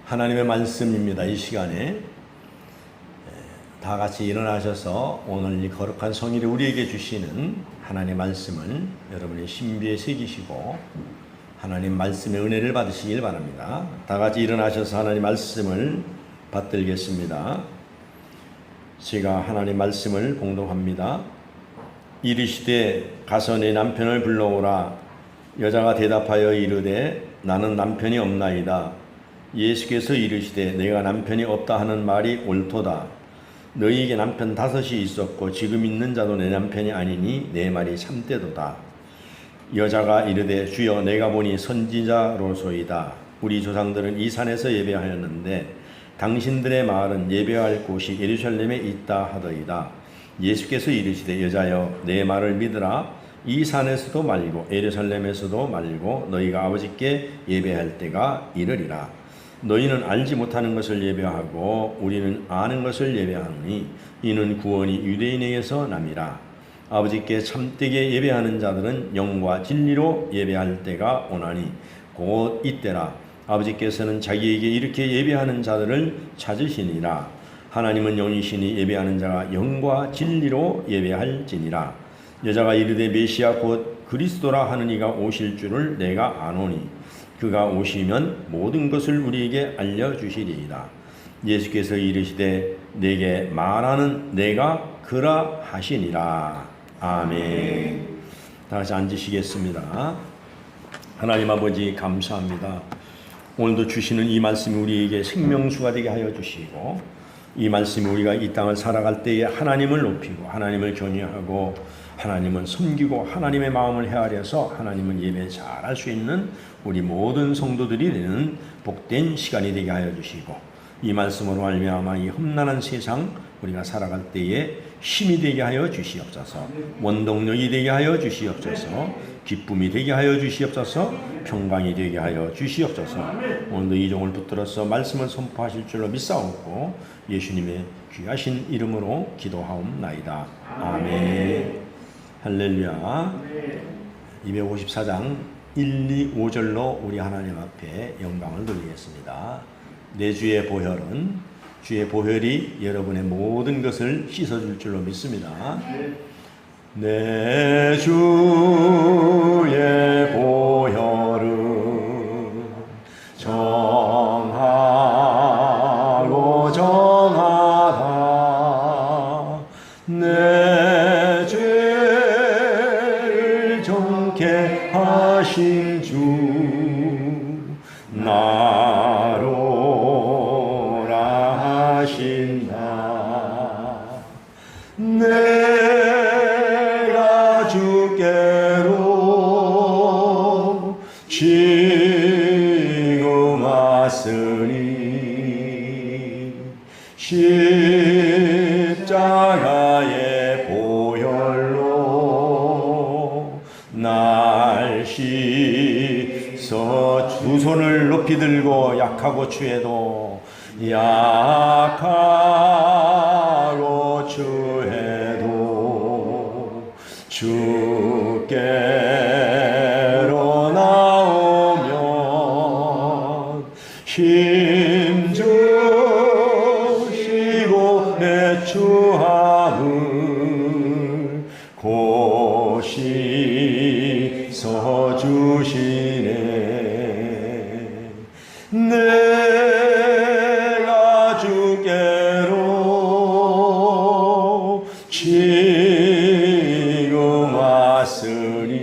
하나님의 말씀입니다. 이 시간에 다 같이 일어나셔서 오늘 이 거룩한 성일에 우리에게 주시는 하나님의 말씀을 여러분의 신비에 새기시고 하나님 말씀의 은혜를 받으시길 바랍니다. 다 같이 일어나셔서 하나님 말씀을 받들겠습니다. 제가 하나님 말씀을 봉독합니다. 이르시되 가서 내 남편을 불러오라. 여자가 대답하여 이르되 나는 남편이 없나이다. 예수께서 이르시되 내가 남편이 없다 하는 말이 옳도다. 너희에게 남편 5이 있었고 지금 있는 자도 내 남편이 아니니 내 말이 참되도다. 여자가 이르되 주여 내가 보니 선지자로소이다. 우리 조상들은 이 산에서 예배하였는데 당신들의 말은 예배할 곳이 예루살렘에 있다 하더이다. 예수께서 이르시되 여자여 내 말을 믿으라. 이 산에서도 말고 예루살렘에서도 말고 너희가 아버지께 예배할 때가 이르리라. 너희는 알지 못하는 것을 예배하고 우리는 아는 것을 예배하노니 이는 구원이 유대인에게서 남이라. 아버지께 참되게 예배하는 자들은 영과 진리로 예배할 때가 오나니 곧 이때라. 아버지께서는 자기에게 이렇게 예배하는 자들을 찾으시니라. 하나님은 영이시니 예배하는 자가 영과 진리로 예배할지니라. 여자가 이르되 메시아 곧 그리스도라 하는 이가 오실 줄을 내가 아노니 그가 오시면 모든 것을 우리에게 알려주시리이다. 예수께서 이르시되 내게 말하는 내가 그라 하시니라. 아멘. 다시 앉으시겠습니다. 하나님 아버지 감사합니다. 오늘도 주시는 이 말씀이 우리에게 생명수가 되게 하여 주시고 이 말씀이 우리가 이 땅을 살아갈 때에 하나님을 높이고 하나님을 경외하고 하나님을 섬기고 하나님의 마음을 헤아려서 하나님은 예배 잘할 수 있는 우리 모든 성도들이 되는 복된 시간이 되게 하여 주시고 이 말씀으로 말미암아 이 험난한 세상 우리가 살아갈 때에 힘이 되게 하여 주시옵소서. 원동력이 되게 하여 주시옵소서. 기쁨이 되게 하여 주시옵소서. 평강이 되게 하여 주시옵소서. 오늘도 이 종을 붙들어서 말씀을 선포하실 줄로 믿사옵고 예수님의 귀하신 이름으로 기도하옵나이다. 아멘. 할렐루야. 254장 1, 2, 5절로 우리 하나님 앞에 영광을 돌리겠습니다. 내 주의 보혈은 주의 보혈이 여러분의 모든 것을 씻어줄 줄로 믿습니다. 내 주의 보혈은 정하고 정하다. 내 죄를 정케 하신 주 나로라 하신다. 내가 주께로 지금 왔으니 십자가의 보혈로 날 씻어. 두 손을 높이 들고 약하고 추해도 약하고 추해도 주께로 나오면 힘주시고 내 추함을 고시 서주시네. 내가 주께로 지금 왔으니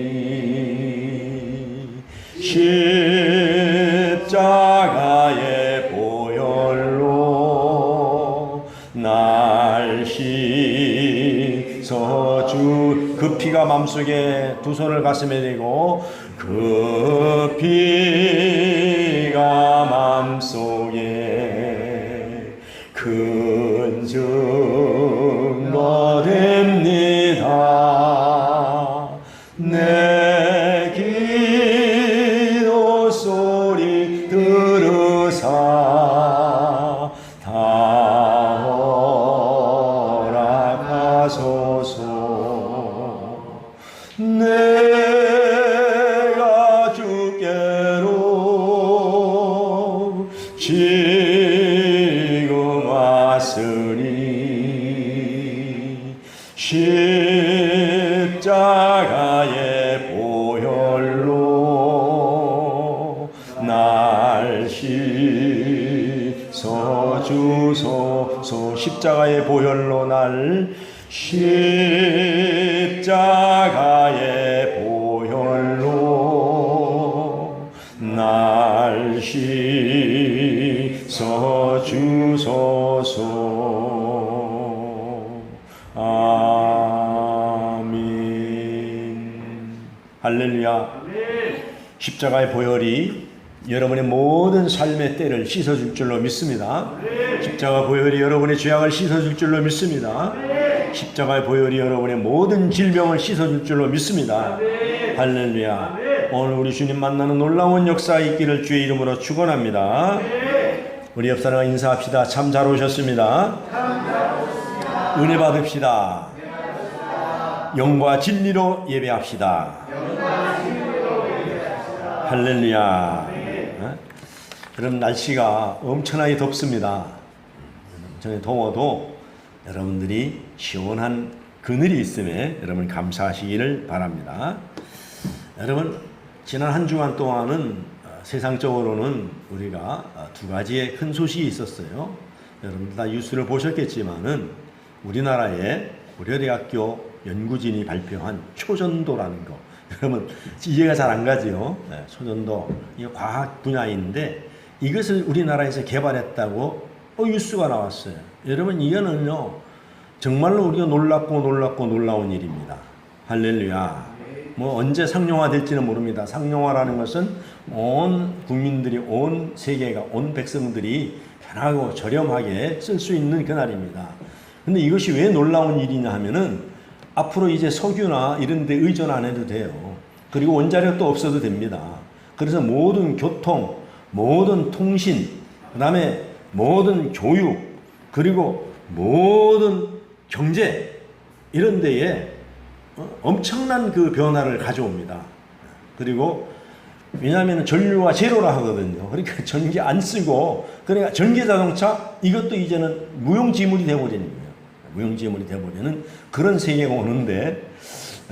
십자가의 보혈로 날 씻어주. 그 피가 맘속에 두 손을 가슴에 대고 그 피가 맘속에 큰 증거 됩니다. 내 기도 소리 들으사 다 허락하소서. 내가 주께로 지금 왔으니 십자가의 보혈로 날 씻어주소서. 십자가의 보혈로 날 십자가의 보혈로 날 씻어주소서. 아멘. 할렐루야. 십자가의 보혈이 여러분의 모든 삶의 때를 씻어줄 줄로 믿습니다. 십자가 보혈이 여러분의 죄악을 씻어줄 줄로 믿습니다. 십자가의 보혈이 여러분의 모든 질병을 씻어줄 줄로 믿습니다. 할렐루야. 오늘 우리 주님 만나는 놀라운 역사가 있기를 주의 이름으로 축원합니다. 우리 옆 사람과 인사합시다. 참 잘 오셨습니다. 은혜 받읍시다. 영과 진리로 예배합시다. 할렐루야. 그럼 날씨가 엄청나게 덥습니다. 저는 더워도 여러분들이 시원한 그늘이 있음에 여러분 감사하시기를 바랍니다. 여러분 지난 한 주간 동안은 세상적으로는 우리가 두 가지의 큰 소식이 있었어요. 여러분들 다 뉴스를 보셨겠지만은 우리나라의 고려대학교 연구진이 발표한 초전도라는 거, 여러분 이해가 잘 안 가지요. 초전도 이거 과학 분야인데 이것을 우리나라에서 개발했다고 뉴스가 나왔어요. 여러분 이거는요 정말로 우리가 놀라운 일입니다. 할렐루야. 뭐 언제 상용화 될지는 모릅니다. 상용화라는 것은 온 국민들이, 온 세계가, 온 백성들이 편하고 저렴하게 쓸 수 있는 그날입니다. 근데 이것이 왜 놀라운 일이냐 하면은 앞으로 이제 석유나 이런 데 의존 안 해도 돼요. 그리고 원자력도 없어도 됩니다. 그래서 모든 교통, 모든 통신, 그 다음에 모든 교육, 그리고 모든 경제 이런 데에 엄청난 그 변화를 가져옵니다. 그리고 왜냐하면 전류와 제로라 하거든요. 그러니까 전기 안 쓰고, 그러니까 전기 자동차 이것도 이제는 무용지물이 되어버리는 거예요. 무용지물이 되어버리는 그런 세계가 오는데,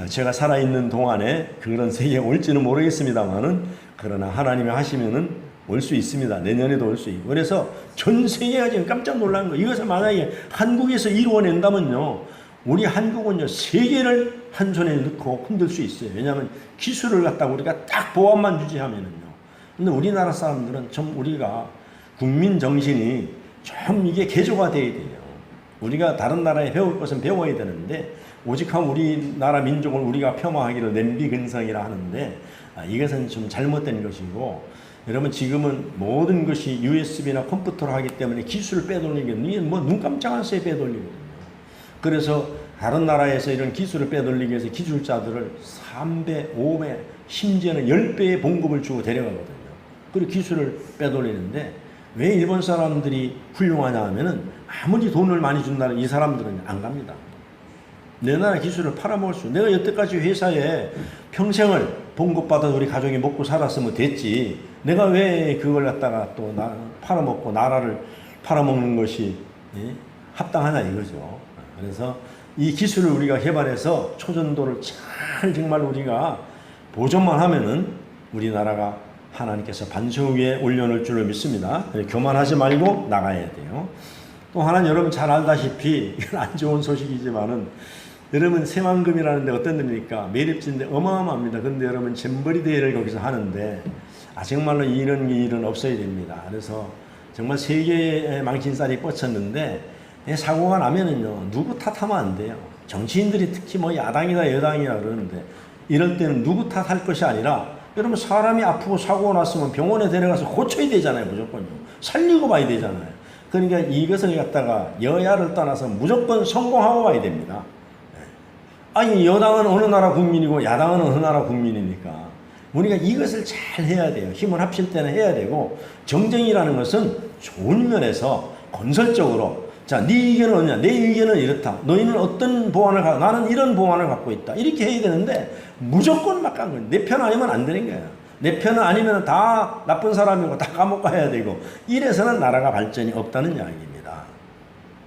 제가 살아있는 동안에 그런 세계가 올지는 모르겠습니다만은, 그러나 하나님이 하시면은 올 수 있습니다. 내년에도 올 수 있고. 그래서 전 세계가 지금 깜짝 놀란 거예요. 이것을 만약에 한국에서 이루어낸다면요, 우리 한국은요 세계를 한 손에 넣고 흔들 수 있어요. 왜냐하면 기술을 갖다가 우리가 딱 보완만 유지하면은요. 근데 우리나라 사람들은 좀 우리가 국민 정신이 좀 이게 개조가 돼야 돼요. 우리가 다른 나라에 배울 것은 배워야 되는데, 오직한 우리나라 민족을 우리가 폄하하기를 냄비근성이라 하는데, 이것은 좀 잘못된 것이고, 여러분 지금은 모든 것이 USB나 컴퓨터로 하기 때문에 기술을 빼돌리게, 뭐 눈 깜짝할 새에 빼돌리거든요. 그래서 다른 나라에서 이런 기술을 빼돌리기 위해서 기술자들을 3배, 5배, 심지어는 10배의 봉급을 주고 데려가거든요. 그리고 기술을 빼돌리는데, 왜 일본 사람들이 훌륭하냐 하면은 아무리 돈을 많이 준다는 이 사람들은 안 갑니다. 내 나라 기술을 팔아먹을 수, 내가 여태까지 회사에 평생을 봉급받아서 우리 가족이 먹고 살았으면 됐지, 내가 왜 그걸 갖다가 또 팔아먹고 나라를 팔아먹는 것이 합당하냐 이거죠. 그래서 이 기술을 우리가 개발해서 초전도를 잘 정말 우리가 보존만 하면은 우리나라가 하나님께서 반석 위에 올려놓을 줄로 믿습니다. 교만하지 말고 나가야 돼요. 또 하나는 여러분 잘 알다시피, 이건 안 좋은 소식이지만은, 여러분 새만금이라는 데 어떤 데입니까? 매립지인데 어마어마합니다. 근데 여러분 잼버리 대회를 거기서 하는데, 정말로 이런 일은 없어야 됩니다. 그래서 정말 세계의 망신살이 뻗쳤는데, 사고가 나면은요 누구 탓하면 안 돼요. 정치인들이 특히 뭐 야당이다 여당이다 그러는데, 이럴 때는 누구 탓할 것이 아니라, 여러분 사람이 아프고 사고가 났으면 병원에 데려가서 고쳐야 되잖아요. 무조건요. 살리고 봐야 되잖아요. 그러니까 이것을 갖다가 여야를 떠나서 무조건 성공하고 봐야 됩니다. 아니 여당은 어느 나라 국민이고 야당은 어느 나라 국민이니까 우리가 이것을 잘 해야 돼요. 힘을 합칠 때는 해야 되고, 정쟁이라는 것은 좋은 면에서 건설적으로, 자, 네 의견은 어느냐, 내 의견은 이렇다, 너희는 어떤 보안을 나는 이런 보안을 갖고 있다, 이렇게 해야 되는데 무조건 막 간 거예요. 내 편 아니면 안 되는 거예요. 내 편은 아니면 다 나쁜 사람이고 다 감옥 가야 되고 이래서는 나라가 발전이 없다는 이야기입니다.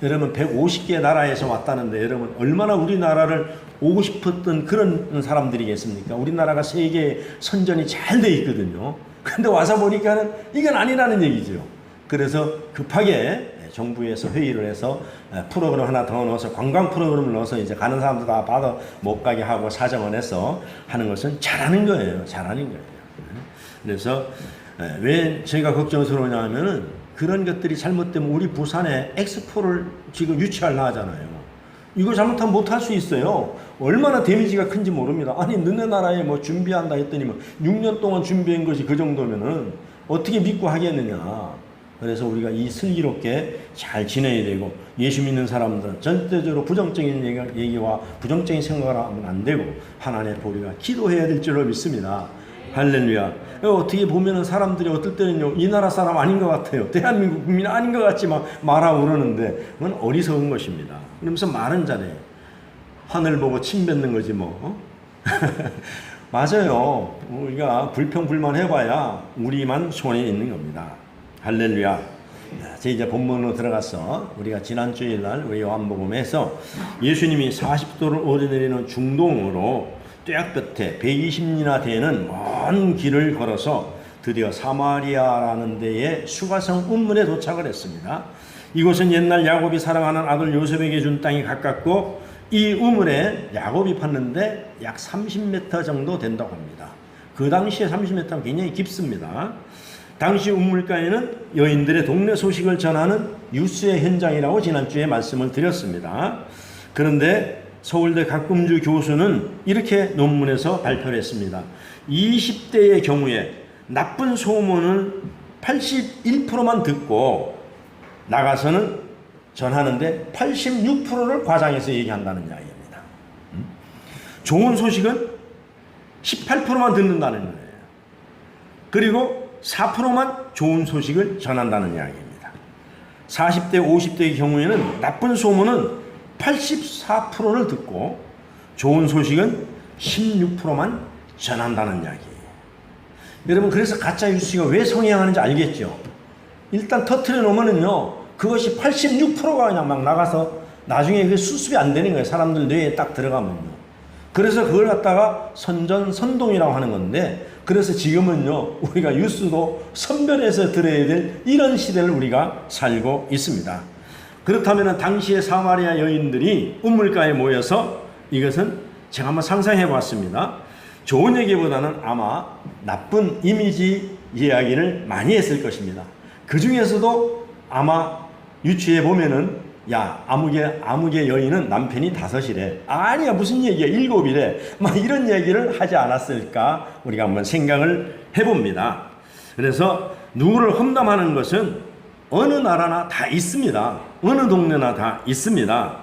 여러분 150개 나라에서 왔다는데 여러분 얼마나 우리나라를 오고 싶었던 그런 사람들이겠습니까? 우리나라가 세계 선전이 잘 돼 있거든요. 근데 와서 보니까는 이건 아니라는 얘기죠. 그래서 급하게 정부에서 회의를 해서 프로그램 하나 더 넣어서 관광 프로그램을 넣어서 이제 가는 사람들 다 받아 못 가게 하고 사정을 해서 하는 것은 잘하는 거예요. 잘하는 거예요. 그래서 왜 제가 걱정스러우냐 하면은 그런 것들이 잘못되면 우리 부산에 엑스포를 지금 유치하려 하잖아요. 이거 잘못하면 못할 수 있어요. 얼마나 데미지가 큰지 모릅니다. 아니 너네 나라에 뭐 준비한다 했더니 뭐 6년 동안 준비한 것이 그 정도면은 어떻게 믿고 하겠느냐. 그래서 우리가 이 슬기롭게 잘 지내야 되고 예수 믿는 사람들은 전체적으로 부정적인 얘기와 부정적인 생각을 하면 안 되고 하나님 앞에 우리가 기도해야 될 줄로 믿습니다. 할렐루야. 어떻게 보면은 사람들이 어떨 때는요, 이 나라 사람 아닌 것 같아요. 대한민국 국민 아닌 것 같지 막 말하고 그러는데, 그건 어리석은 것입니다. 그러면서 말은 잘해. 하늘 보고 침 뱉는 거지 뭐. 맞아요. 우리가 불평불만 해봐야 우리만 손해 있는 겁니다. 할렐루야. 자, 이제 본문으로 들어가서 우리가 지난 주일날 우리 요한복음에서 예수님이 40도를 오르내리는 중동으로 뙤약볕에 120리나 되는 먼 길을 걸어서 드디어 사마리아라는 데에 수가성 우물에 도착을 했습니다. 이곳은 옛날 야곱이 사랑하는 아들 요셉에게 준 땅이 가깝고 이 우물에 야곱이 팠는데 약 30m 정도 된다고 합니다. 그 당시에 30m는 굉장히 깊습니다. 당시 우물가에는 여인들의 동네 소식을 전하는 뉴스의 현장이라고 지난주에 말씀을 드렸습니다. 그런데 서울대 각금주 교수는 이렇게 논문에서 발표를 했습니다. 20대의 경우에 나쁜 소문을 81%만 듣고 나가서는 전하는데 86%를 과장해서 얘기한다는 이야기입니다. 좋은 소식은 18%만 듣는다는 거예요. 그리고 4%만 좋은 소식을 전한다는 이야기입니다. 40대, 50대의 경우에는 나쁜 소문은 84%를 듣고 좋은 소식은 16%만 전한다는 이야기예요. 여러분 그래서 가짜 뉴스가 왜 성행하는지 알겠죠? 일단 터트려 놓으면은요 그것이 86%가 그냥 막 나가서 나중에 그 수습이 안 되는 거예요. 사람들 뇌에 딱 들어가면요. 그래서 그걸 갖다가 선전선동이라고 하는 건데 그래서 지금은요 우리가 뉴스도 선별해서 들어야 될 이런 시대를 우리가 살고 있습니다. 그렇다면 당시의 사마리아 여인들이 우물가에 모여서 이것은 제가 한번 상상해 봤습니다. 좋은 얘기보다는 아마 나쁜 이미지 이야기를 많이 했을 것입니다. 그 중에서도 아마 유추해 보면은 야 아무개 여인은 남편이 5이래. 아니야 무슨 얘기야 7이래. 막 이런 얘기를 하지 않았을까 우리가 한번 생각을 해봅니다. 그래서 누구를 험담하는 것은 어느 나라나 다 있습니다. 어느 동네나 다 있습니다.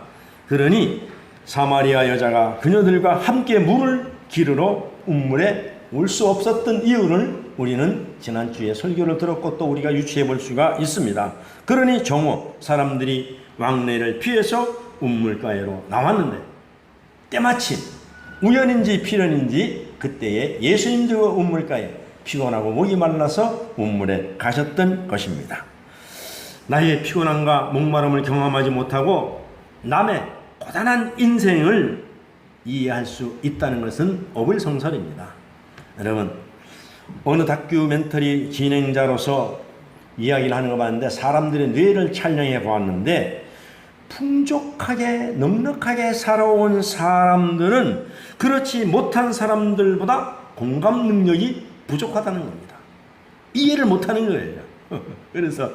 그러니 사마리아 여자가 그녀들과 함께 물을 기르러 우물에 올 수 없었던 이유를 우리는 지난주에 설교를 들었고 또 우리가 유추해 볼 수가 있습니다. 그러니 정오 사람들이 왕래를 피해서 우물가에로 나왔는데 때마침 우연인지 필연인지 그때에 예수님들과 우물가에 피곤하고 목이 말라서 우물에 가셨던 것입니다. 나의 피곤함과 목마름을 경험하지 못하고 남의 고단한 인생을 이해할 수 있다는 것은 어불성설입니다. 여러분 어느 다큐멘터리 진행자로서 이야기를 하는 거 봤는데 사람들의 뇌를 촬영해 보았는데 풍족하게 넉넉하게 살아온 사람들은 그렇지 못한 사람들보다 공감 능력이 부족하다는 겁니다. 이해를 못하는 거예요. 그래서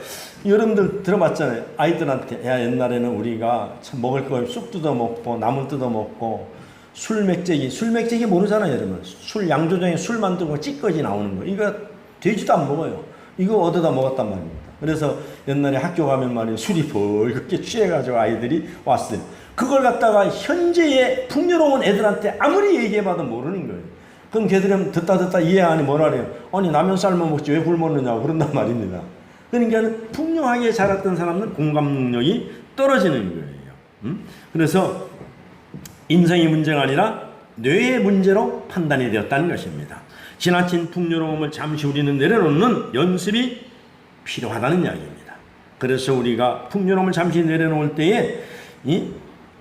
여러분들 들어봤잖아요. 아이들한테 야 옛날에는 우리가 참 먹을 거 쑥 뜯어 먹고 나물 뜯어 먹고 술 맥재기 모르잖아요. 여러분 술 양조장에 술 만들고 찌꺼기 나오는 거 이거 돼지도 안 먹어요. 이거 얻어다 먹었단 말입니다. 그래서 옛날에 학교 가면 말이에요 술이 벌겋게 취해가지고 아이들이 왔어요. 그걸 갖다가 현재의 풍요로운 애들한테 아무리 얘기해봐도 모르는 거예요. 그럼 걔들은 듣다 이해하니 뭐라 그래요? 아니 라면 삶아 먹지 왜 굶었느냐고 그런단 말입니다. 그러니까 풍요하게 자랐던 사람은 공감 능력이 떨어지는 거예요. 그래서 인생의 문제가 아니라 뇌의 문제로 판단이 되었다는 것입니다. 지나친 풍요로움을 잠시 우리는 내려놓는 연습이 필요하다는 이야기입니다. 그래서 우리가 풍요로움을 잠시 내려놓을 때에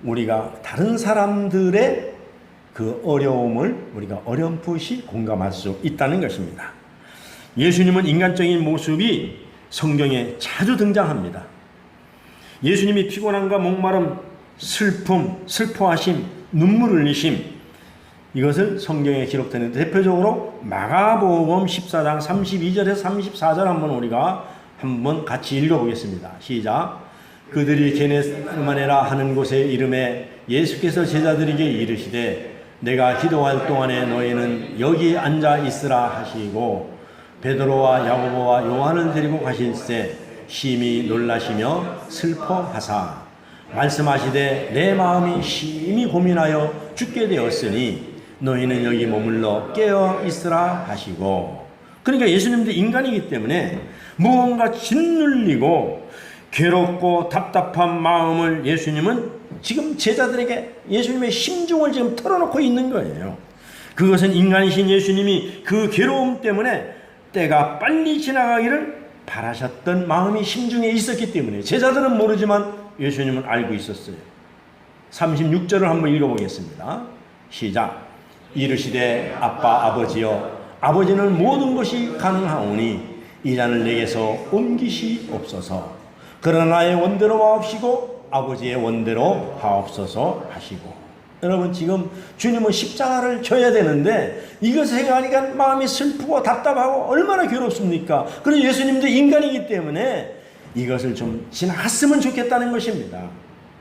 우리가 다른 사람들의 그 어려움을 우리가 어렴풋이 공감할 수 있다는 것입니다. 예수님은 인간적인 모습이 성경에 자주 등장합니다. 예수님이 피곤함과 목마름, 슬픔, 슬퍼하심, 눈물 흘리심, 이것을 성경에 기록되는데 대표적으로 마가복음 14장 32절에서 34절 한번 같이 읽어보겠습니다. 시작. 그들이 게네사레라 하는 곳에 이름에 예수께서 제자들에게 이르시되 내가 기도할 동안에 너희는 여기 앉아 있으라 하시고 베드로와 야고보와 요한을 데리고 가실새 심히 놀라시며 슬퍼하사 말씀하시되 내 마음이 심히 고민하여 죽게 되었으니 너희는 여기 머물러 깨어 있으라 하시고. 그러니까 예수님도 인간이기 때문에 무언가 짓눌리고 괴롭고 답답한 마음을 예수님은 지금 제자들에게 예수님의 심중을 지금 털어놓고 있는 거예요. 그것은 인간이신 예수님이 그 괴로움 때문에 때가 빨리 지나가기를 바라셨던 마음이 심중에 있었기 때문에 제자들은 모르지만 예수님은 알고 있었어요. 36절을 한번 읽어보겠습니다. 시작. 이르시되 아빠 아버지여 아버지는 모든 것이 가능하오니 이 잔을 내게서 옮기시옵소서. 그러나 나의 원대로 하옵시고 아버지의 원대로 하옵소서 하시고. 여러분 지금 주님은 십자가를 져야 되는데 이것을 생각하니까 마음이 슬프고 답답하고 얼마나 괴롭습니까? 그리고 예수님도 인간이기 때문에 이것을 좀 지나갔으면 좋겠다는 것입니다.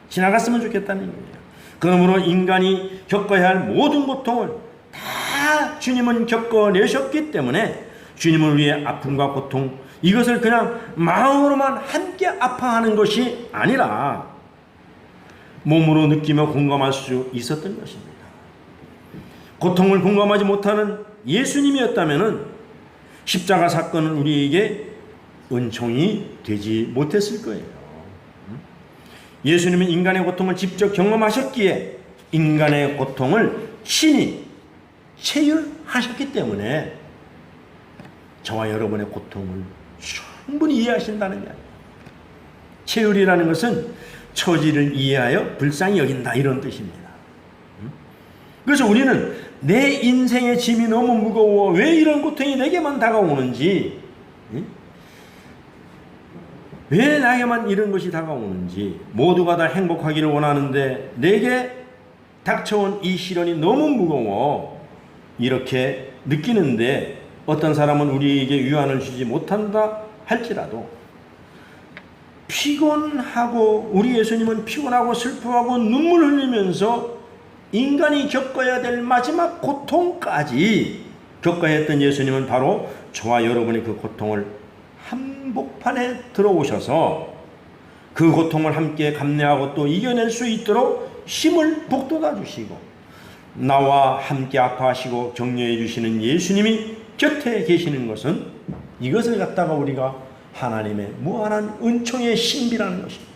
지나갔으면 좋겠다는 거예요. 그러므로 인간이 겪어야 할 모든 고통을 다 주님은 겪어내셨기 때문에 주님을 위해 아픔과 고통 이것을 그냥 마음으로만 함께 아파하는 것이 아니라 몸으로 느끼며 공감할 수 있었던 것입니다. 고통을 공감하지 못하는 예수님이었다면 십자가 사건은 우리에게 은총이 되지 못했을 거예요. 예수님은 인간의 고통을 직접 경험하셨기에 인간의 고통을 친히 체휼하셨기 때문에 저와 여러분의 고통을 충분히 이해하신다는 이야기예요. 체휼이라는 것은 처지를 이해하여 불쌍히 여긴다 이런 뜻입니다. 그래서 우리는 내 인생의 짐이 너무 무거워 왜 이런 고통이 내게만 다가오는지 왜 나에게만 이런 것이 다가오는지 모두가 다 행복하기를 원하는데 내게 닥쳐온 이 시련이 너무 무거워 이렇게 느끼는데 어떤 사람은 우리에게 위안을 주지 못한다 할지라도 피곤하고 우리 예수님은 피곤하고 슬퍼하고 눈물 흘리면서 인간이 겪어야 될 마지막 고통까지 겪어야 했던 예수님은 바로 저와 여러분의 그 고통을 한복판에 들어오셔서 그 고통을 함께 감내하고 또 이겨낼 수 있도록 힘을 북돋아 주시고 나와 함께 아파하시고 격려해 주시는 예수님이 곁에 계시는 것은 이것을 갖다가 우리가 하나님의 무한한 은총의 신비라는 것입니다.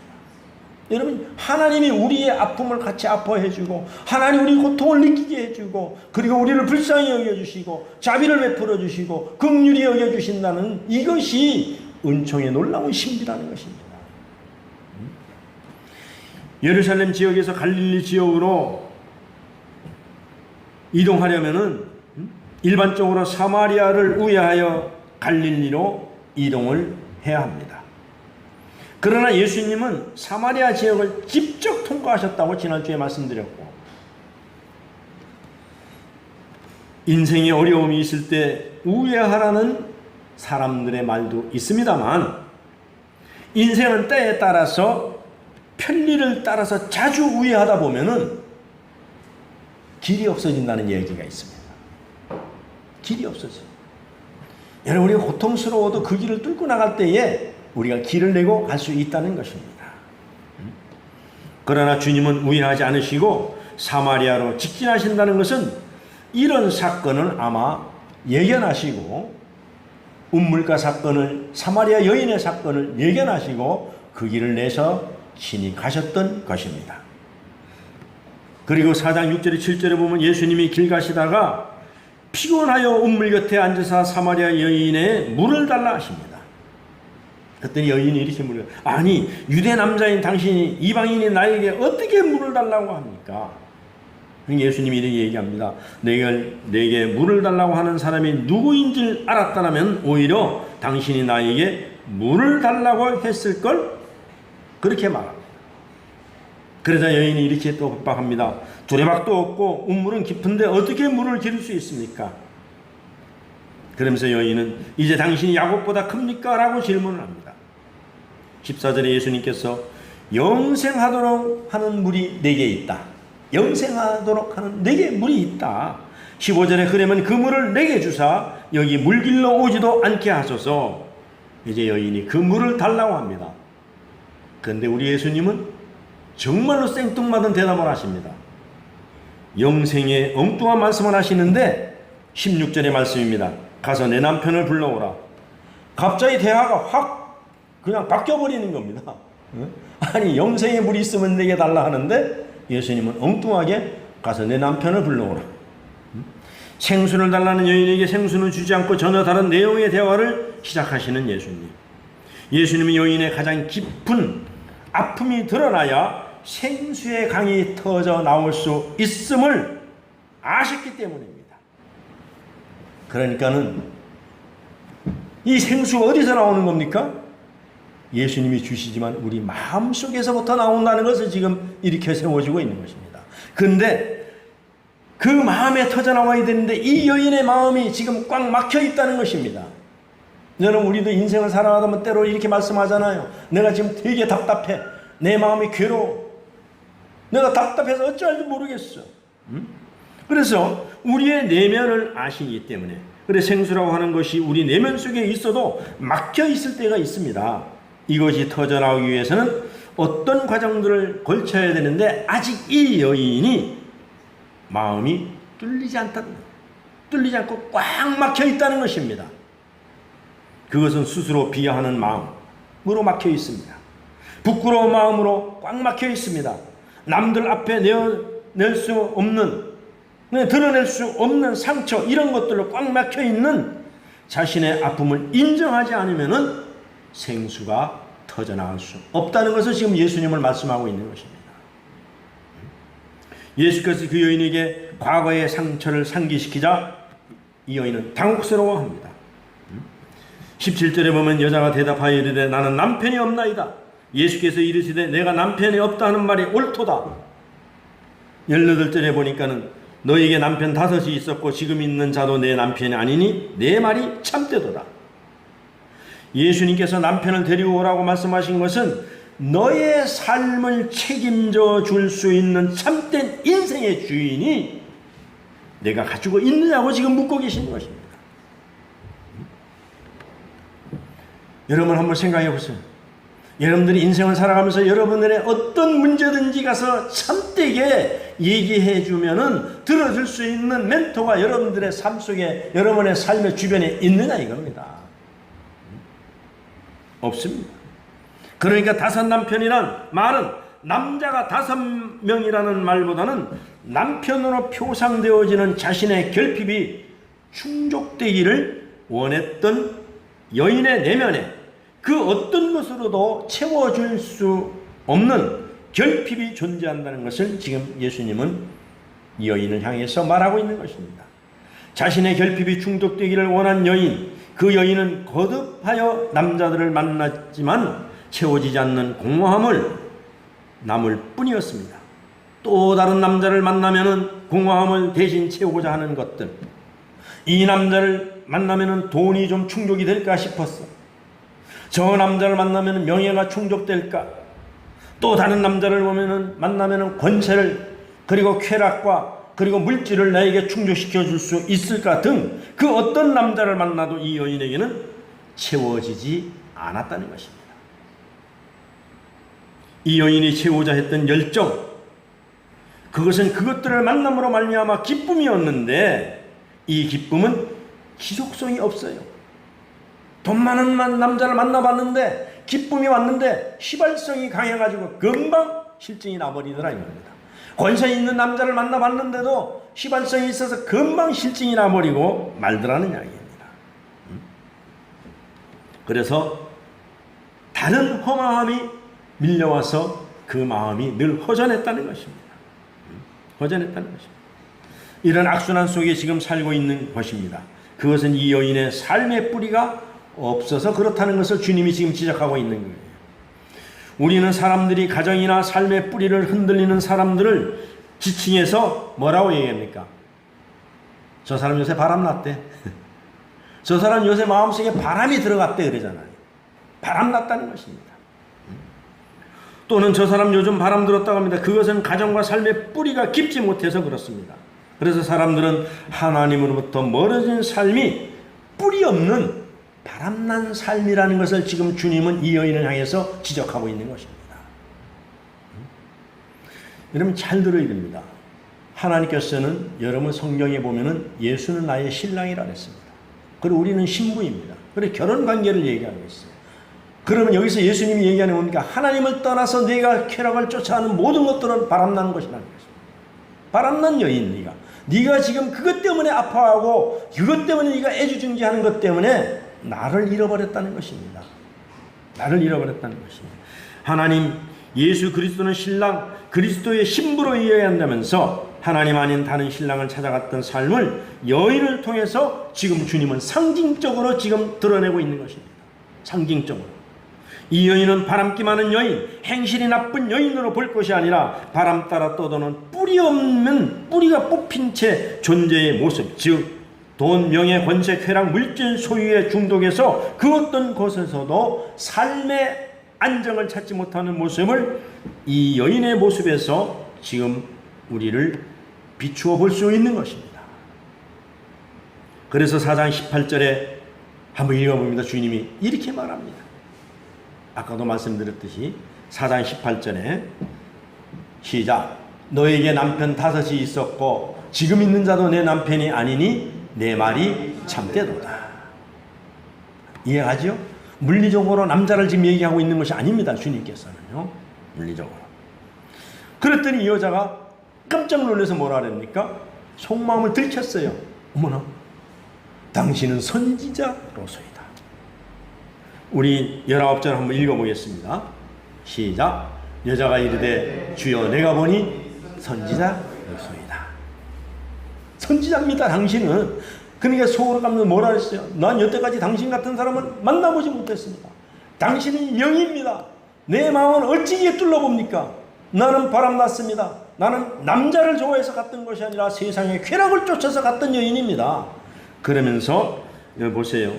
여러분 하나님이 우리의 아픔을 같이 아파해 주고 하나님 우리 고통을 느끼게 해주고 그리고 우리를 불쌍히 여겨주시고 자비를 베풀어 주시고 긍휼히 여겨주신다는 이것이 은총의 놀라운 신비라는 것입니다. 예루살렘 지역에서 갈릴리 지역으로 이동하려면은 일반적으로 사마리아를 우회하여 갈릴리로 이동을 해야 합니다. 그러나 예수님은 사마리아 지역을 직접 통과하셨다고 지난주에 말씀드렸고 인생에 어려움이 있을 때 우회하라는 사람들의 말도 있습니다만 인생은 때에 따라서 편리를 따라서 자주 우회하다 보면은 길이 없어진다는 얘기가 있습니다. 길이 없어져요. 여러분 우리가 고통스러워도 그 길을 뚫고 나갈 때에 우리가 길을 내고 갈 수 있다는 것입니다. 그러나 주님은 우회하지 않으시고 사마리아로 직진하신다는 것은 이런 사건을 아마 예견하시고 운물가 사건을 사마리아 여인의 사건을 예견하시고 그 길을 내서 친히 가셨던 것입니다. 그리고 4장 6절에 7절에 보면 예수님이 길 가시다가 피곤하여 우물 곁에 앉으사 사마리아 여인의 물을 달라 하십니다. 그랬더니 여인이 이렇게 물어요. 아니, 유대 남자인 당신이 이방인이 나에게 어떻게 물을 달라고 합니까? 예수님이 이렇게 얘기합니다. 내게 물을 달라고 하는 사람이 누구인 줄 알았다면 오히려 당신이 나에게 물을 달라고 했을걸? 그렇게 말합니다. 그러자 여인이 이렇게 또 협박합니다. 두레박도 없고 우물은 깊은데 어떻게 물을 기를 수 있습니까? 그러면서 여인은 이제 당신이 야곱보다 큽니까? 라고 질문을 합니다. 14절에 예수님께서 영생하도록 하는 물이 내게 있다. 영생하도록 하는 내게 물이 있다. 15절에 그러면 그 물을 내게 주사 여기 물길로 오지도 않게 하소서. 이제 여인이 그 물을 달라고 합니다. 그런데 우리 예수님은 정말로 생뚱맞은 대답을 하십니다. 영생의 엉뚱한 말씀을 하시는데 16절의 말씀입니다. 가서 내 남편을 불러오라. 갑자기 대화가 확 그냥 바뀌어버리는 겁니다. 아니, 영생의 물이 있으면 내게 달라 하는데 예수님은 엉뚱하게 가서 내 남편을 불러오라. 생수를 달라는 여인에게 생수는 주지 않고 전혀 다른 내용의 대화를 시작하시는 예수님. 예수님은 여인의 가장 깊은 아픔이 드러나야 생수의 강이 터져 나올 수 있음을 아셨기 때문입니다. 그러니까는 이 생수가 어디서 나오는 겁니까? 예수님이 주시지만 우리 마음속에서부터 나온다는 것을 지금 일으켜 세워지고 있는 것입니다. 그런데 그 마음에 터져나와야 되는데 이 여인의 마음이 지금 꽉 막혀 있다는 것입니다. 여러분, 우리도 인생을 살아가다 보면 때로 이렇게 말씀하잖아요. 내가 지금 되게 답답해. 내 마음이 괴로워. 내가 답답해서 어찌할지 모르겠어. 그래서 우리의 내면을 아시기 때문에, 그래 생수라고 하는 것이 우리 내면 속에 있어도 막혀 있을 때가 있습니다. 이것이 터져나오기 위해서는 어떤 과정들을 걸쳐야 되는데 아직 이 여인이 마음이 뚫리지 않고 꽉 막혀 있다는 것입니다. 그것은 스스로 비하하는 마음으로 막혀 있습니다. 부끄러운 마음으로 꽉 막혀 있습니다. 남들 앞에 내어낼 수 없는, 드러낼 수 없는 상처, 이런 것들로 꽉 막혀 있는 자신의 아픔을 인정하지 않으면은 생수가 터져나갈 수 없다는 것을 지금 예수님을 말씀하고 있는 것입니다. 예수께서 그 여인에게 과거의 상처를 상기시키자 이 여인은 당혹스러워합니다. 17절에 보면 여자가 대답하여 이르되 나는 남편이 없나이다. 예수께서 이르시되 내가 남편이 없다 하는 말이 옳도다. 18절에 보니까는 너에게 남편 5이 있었고 지금 있는 자도 내 남편이 아니니 내 말이 참되도다. 예수님께서 남편을 데리고 오라고 말씀하신 것은 너의 삶을 책임져 줄 수 있는 참된 인생의 주인이 내가 가지고 있느냐고 지금 묻고 계시는 것입니다. 여러분 한번 생각해 보세요. 여러분들이 인생을 살아가면서 여러분들의 어떤 문제든지 가서 참되게 얘기해 주면은 들어줄 수 있는 멘토가 여러분들의 삶 속에, 여러분의 삶의 주변에 있느냐 이겁니다. 없습니다. 그러니까 5남편이란 말은 남자가 5명이라는 말보다는 남편으로 표상되어지는 자신의 결핍이 충족되기를 원했던 여인의 내면에 그 어떤 것으로도 채워줄 수 없는 결핍이 존재한다는 것을 지금 예수님은 이 여인을 향해서 말하고 있는 것입니다. 자신의 결핍이 충족되기를 원한 여인, 그 여인은 거듭하여 남자들을 만났지만 채워지지 않는 공허함을 남을 뿐이었습니다. 또 다른 남자를 만나면은 공허함을 대신 채우고자 하는 것들, 이 남자를 만나면은 돈이 좀 충족이 될까 싶었어. 저 남자를 만나면 명예가 충족될까? 또 다른 남자를 만나면 권세를, 그리고 쾌락과 그리고 물질을 나에게 충족시켜 줄 수 있을까 등 그 어떤 남자를 만나도 이 여인에게는 채워지지 않았다는 것입니다. 이 여인이 채우고자 했던 열정, 그것은 그것들을 만남으로 말미암아 기쁨이었는데 이 기쁨은 지속성이 없어요. 돈 많은 남자를 만나봤는데 기쁨이 왔는데 휘발성이 강해가지고 금방 실증이 나버리더라 이겁니다. 권세 있는 남자를 만나봤는데도 휘발성이 있어서 금방 실증이 나버리고 말더라는 이야기입니다. 그래서 다른 허망함이 밀려와서 그 마음이 늘 허전했다는 것입니다. 허전했다는 것입니다. 이런 악순환 속에 지금 살고 있는 것입니다. 그것은 이 여인의 삶의 뿌리가 없어서 그렇다는 것을 주님이 지금 지적하고 있는 거예요. 우리는 사람들이 가정이나 삶의 뿌리를 흔들리는 사람들을 지칭해서 뭐라고 얘기합니까? 저 사람 요새 바람 났대. 저 사람 요새 마음속에 바람이 들어갔대 그러잖아요. 바람 났다는 것입니다. 또는 저 사람 요즘 바람 들었다고 합니다. 그것은 가정과 삶의 뿌리가 깊지 못해서 그렇습니다. 그래서 사람들은 하나님으로부터 멀어진 삶이 뿌리 없는 바람난 삶이라는 것을 지금 주님은 이 여인을 향해서 지적하고 있는 것입니다. 여러분 잘 들어야 됩니다. 하나님께서는 여러분 성경에 보면은 예수는 나의 신랑이라 했습니다. 그리고 우리는 신부입니다. 그래서 결혼 관계를 얘기하고 있어요. 그러면 여기서 예수님이 얘기하는 겁니까? 하나님을 떠나서 내가 쾌락을 쫓아하는 모든 것들은 바람난 것이라는 것입니다. 바람난 여인 네가 지금 그것 때문에 아파하고 그것 때문에 네가 애주증지하는 것 때문에 나를 잃어버렸다는 것입니다. 나를 잃어버렸다는 것입니다. 하나님 예수 그리스도는 신랑 그리스도의 신부로 이어야 한다면서 하나님 아닌 다른 신랑을 찾아갔던 삶을 여인을 통해서 지금 주님은 상징적으로 지금 드러내고 있는 것입니다. 상징적으로. 이 여인은 바람기 많은 여인, 행실이 나쁜 여인으로 볼 것이 아니라 바람 따라 떠도는 뿌리 없는 뿌리가 뽑힌 채 존재의 모습, 즉 돈, 명예, 권세, 쾌락, 물질 소유에 중독해서 그 어떤 곳에서도 삶의 안정을 찾지 못하는 모습을 이 여인의 모습에서 지금 우리를 비추어 볼 수 있는 것입니다. 그래서 4장 18절에 한번 읽어봅니다. 주님이 이렇게 말합니다. 아까도 말씀드렸듯이 4장 18절에 시작. 너에게 남편 5이 있었고 지금 있는 자도 내 남편이 아니니 내 말이 참되도다. 이해하죠? 물리적으로 남자를 지금 얘기하고 있는 것이 아닙니다. 주님께서는요. 물리적으로. 그랬더니 이 여자가 깜짝 놀라서 뭐라 그럽니까? 속마음을 들켰어요. 어머나, 당신은 선지자로소이다. 우리 19절 한번 읽어보겠습니다. 시작. 여자가 이르되 주여 내가 보니 선지자로소이다. 선지자입니다. 당신은. 그러니까 속으로 감는 뭐라 했어요? 난 여태까지 당신 같은 사람은 만나보지 못했습니다. 당신은 영입니다. 내 마음은 어찌기에 뚫러봅니까? 나는 바람났습니다. 나는 남자를 좋아해서 갔던 것이 아니라 세상의 쾌락을 쫓아서 갔던 여인입니다. 그러면서 여기 보세요.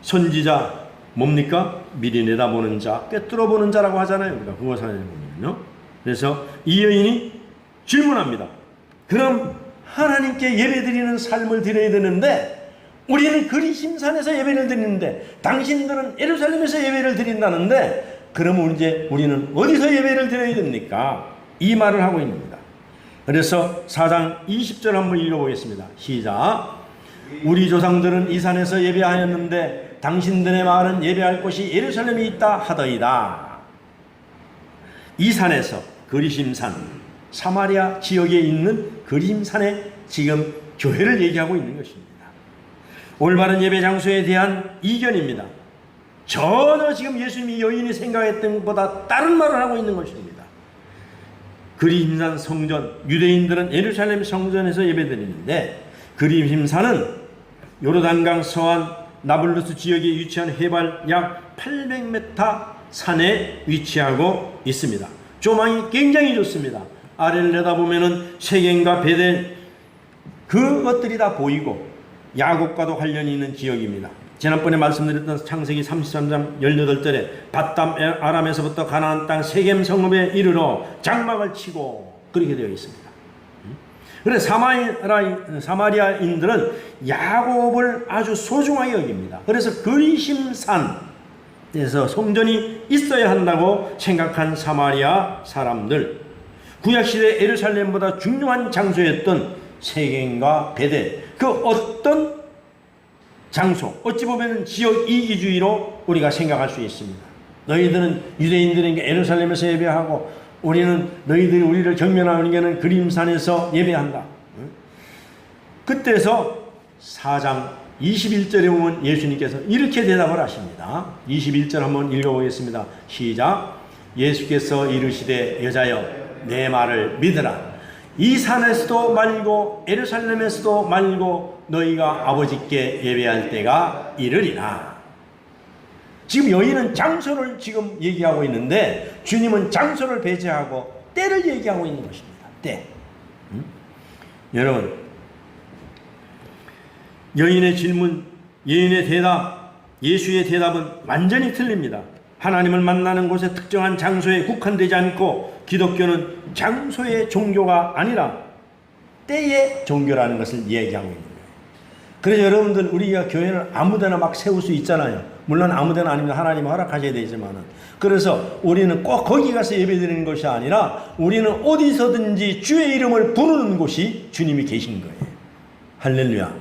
선지자 뭡니까? 미리 내다보는 자, 꿰뚫어보는 자라고 하잖아요. 우리가 국어사전에 보면요. 그래서 이 여인이 질문합니다. 그럼 하나님께 예배드리는 삶을 드려야 되는데 우리는 그리심산에서 예배를 드리는데 당신들은 예루살렘에서 예배를 드린다는데 그러면 이제 우리는 어디서 예배를 드려야 됩니까? 이 말을 하고 있습니다. 그래서 4장 20절 한번 읽어보겠습니다. 시작. 우리 조상들은 이 산에서 예배하였는데 당신들의 말은 예배할 곳이 예루살렘에 있다 하더이다. 이 산에서 그리심산 사마리아 지역에 있는 그리심산에 지금 교회를 얘기하고 있는 것입니다. 올바른 예배 장소에 대한 이견입니다. 전혀 지금 예수님이 여인이 생각했던 것보다 다른 말을 하고 있는 것입니다. 그리심산 성전, 유대인들은 예루살렘 성전에서 예배드리는데 그리심산은 요르단강 서안 나블루스 지역에 위치한 해발 약 800m 산에 위치하고 있습니다. 조망이 굉장히 좋습니다. 아래를 내다보면은 세겜과 베델 그것들이 다 보이고 야곱과도 관련이 있는 지역입니다. 지난번에 말씀드렸던 창세기 33장 18절에 밧담 아람에서부터 가나안 땅 세겜 성읍에 이르러 장막을 치고 그렇게 되어 있습니다. 그래서 사마리아인들은 야곱을 아주 소중하게 여깁니다. 그래서 그리심산에서 성전이 있어야 한다고 생각한 사마리아 사람들, 구약시대 예루살렘보다 중요한 장소였던 세겜과 베델, 그 어떤 장소, 어찌 보면 지역 이기주의로 우리가 생각할 수 있습니다. 너희들은 유대인들에게 예루살렘에서 예배하고 우리는 너희들이 우리를 경멸하는 게는 그림산에서 예배한다. 그때서 4장 21절에 보면 예수님께서 이렇게 대답을 하십니다. 21절 한번 읽어보겠습니다. 시작. 예수께서 이르시되 여자여 내 말을 믿으라. 이 산에서도 말고 예루살렘에서도 말고 너희가 아버지께 예배할 때가 이르리라. 지금 여인은 장소를 지금 얘기하고 있는데 주님은 장소를 배제하고 때를 얘기하고 있는 것입니다. 때. 여러분, 여인의 질문, 여인의 대답, 예수의 대답은 완전히 틀립니다. 하나님을 만나는 곳에 특정한 장소에 국한되지 않고 기독교는 장소의 종교가 아니라 때의 종교라는 것을 얘기하고 있는 거예요. 그래서 여러분들 우리가 교회를 아무데나 막 세울 수 있잖아요. 물론 아무데나 아니면 하나님이 허락하셔야 되지만은. 그래서 우리는 꼭 거기 가서 예배드리는 것이 아니라 우리는 어디서든지 주의 이름을 부르는 곳이 주님이 계신 거예요. 할렐루야.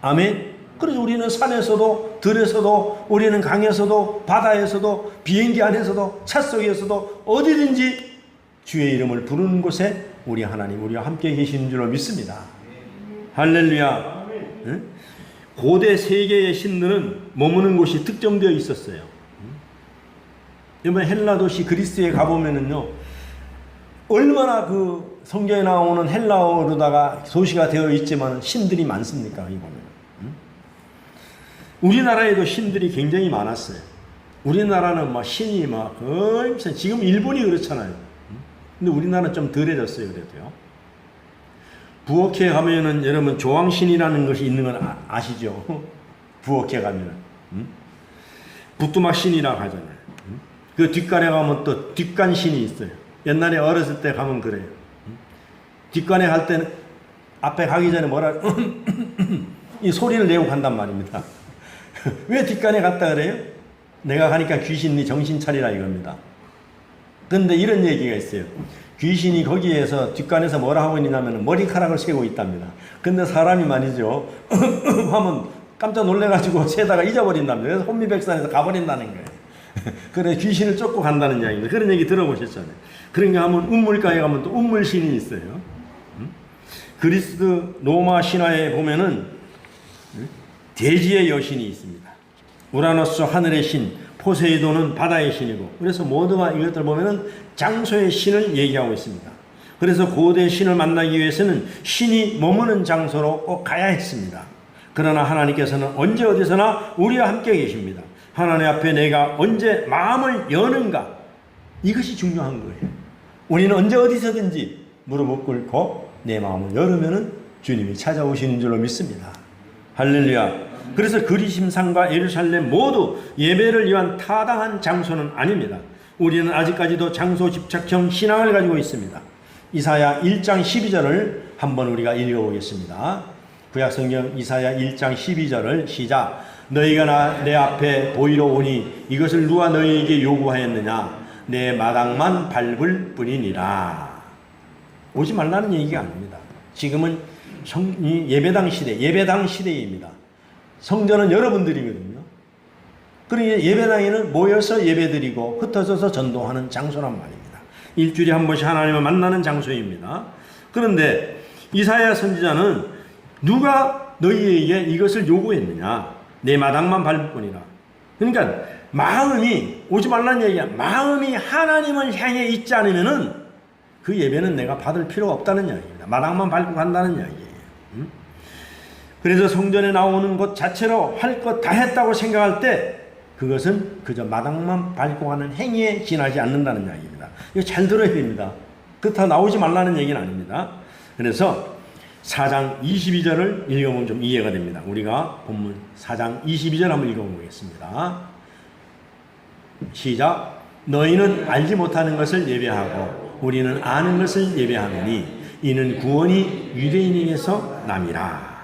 아멘. 그래서 우리는 산에서도 들에서도 우리는 강에서도 바다에서도 비행기 안에서도 차 속에서도 어디든지 주의 이름을 부르는 곳에 우리 하나님 우리와 함께 계시는 줄로 믿습니다. 할렐루야. 응? 고대 세계의 신들은 머무는 곳이 특정되어 있었어요. 이번 헬라 도시 그리스에 가보면은요, 얼마나 그 성경에 나오는 헬라어로다가 소시가 되어 있지만 신들이 많습니까? 이 보면. 우리나라에도 신들이 굉장히 많았어요. 우리나라는 막 신이 막 엄청, 지금 일본이 그렇잖아요. 근데 우리나라는 좀 덜해졌어요. 그래도요. 부엌에 가면은 여러분 조왕신이라는 것이 있는 건 아시죠? 부엌에 가면은 부뚜막신이라고 하잖아요. 그 뒷간에 가면 또 뒷간신이 있어요. 옛날에 어렸을 때 가면 그래요. 뒷간에 갈 때는 앞에 가기 전에 뭐라 이 소리를 내고 간단 말입니다. 왜 뒷간에 갔다 그래요? 내가 가니까 귀신이 정신 차리라 이겁니다. 그런데 이런 얘기가 있어요. 귀신이 거기에서 뒷간에서 뭐라 하고 있냐면 머리카락을 세고 있답니다. 근데 사람이 말이죠. 하면 깜짝 놀래가지고 세다가 잊어버린답니다. 그래서 혼미백산에서 가버린다는 거예요. 그래 귀신을 쫓고 간다는 이야기입니다. 그런 얘기 들어보셨잖아요. 그런가 하면 운물가에 가면 또 운물신이 있어요. 그리스 로마 신화에 보면은 대지의 여신이 있습니다. 우라노스 하늘의 신, 포세이돈은 바다의 신이고, 그래서 모두가 이것들 보면은 장소의 신을 얘기하고 있습니다. 그래서 고대 신을 만나기 위해서는 신이 머무는 장소로 꼭 가야 했습니다. 그러나 하나님께서는 언제 어디서나 우리와 함께 계십니다. 하나님 앞에 내가 언제 마음을 여는가, 이것이 중요한 거예요. 우리는 언제 어디서든지 무릎을 꿇고 내 마음을 열으면은 주님이 찾아오시는 줄로 믿습니다. 할렐루야. 그래서 그리심산과 예루살렘 모두 예배를 위한 타당한 장소는 아닙니다. 우리는 아직까지도 장소 집착형 신앙을 가지고 있습니다. 이사야 1장 12절을 한번 우리가 읽어보겠습니다. 구약성경 이사야 1장 12절을 시작. 너희가 내 앞에 보이러 오니 이것을 누가 너희에게 요구하였느냐? 내 마당만 밟을 뿐이니라. 오지 말라는 얘기가 아닙니다. 지금은 예배당 시대입니다. 성전은 여러분들이거든요. 그러니 예배당에는 모여서 예배드리고 흩어져서 전도하는 장소란 말입니다. 일주일에 한 번씩 하나님을 만나는 장소입니다. 그런데 이사야 선지자는 누가 너희에게 이것을 요구했느냐? 내 마당만 밟을 뿐이라. 그러니까 마음이, 오지 말라는 얘기야. 마음이 하나님을 향해 있지 않으면은 그 예배는 내가 받을 필요가 없다는 이야기입니다. 마당만 밟고 간다는 이야기예요. 그래서 성전에 나오는 것 자체로 할 것 다 했다고 생각할 때 그것은 그저 마당만 밟고 가는 행위에 지나지 않는다는 이야기입니다. 이거 잘 들어야 됩니다. 그렇다고 나오지 말라는 얘기는 아닙니다. 그래서 4장 22절을 읽어보면 좀 이해가 됩니다. 우리가 본문 4장 22절 한번 읽어보겠습니다. 시작. 너희는 알지 못하는 것을 예배하고 우리는 아는 것을 예배하노니 이는 구원이 유대인에게서 남이라.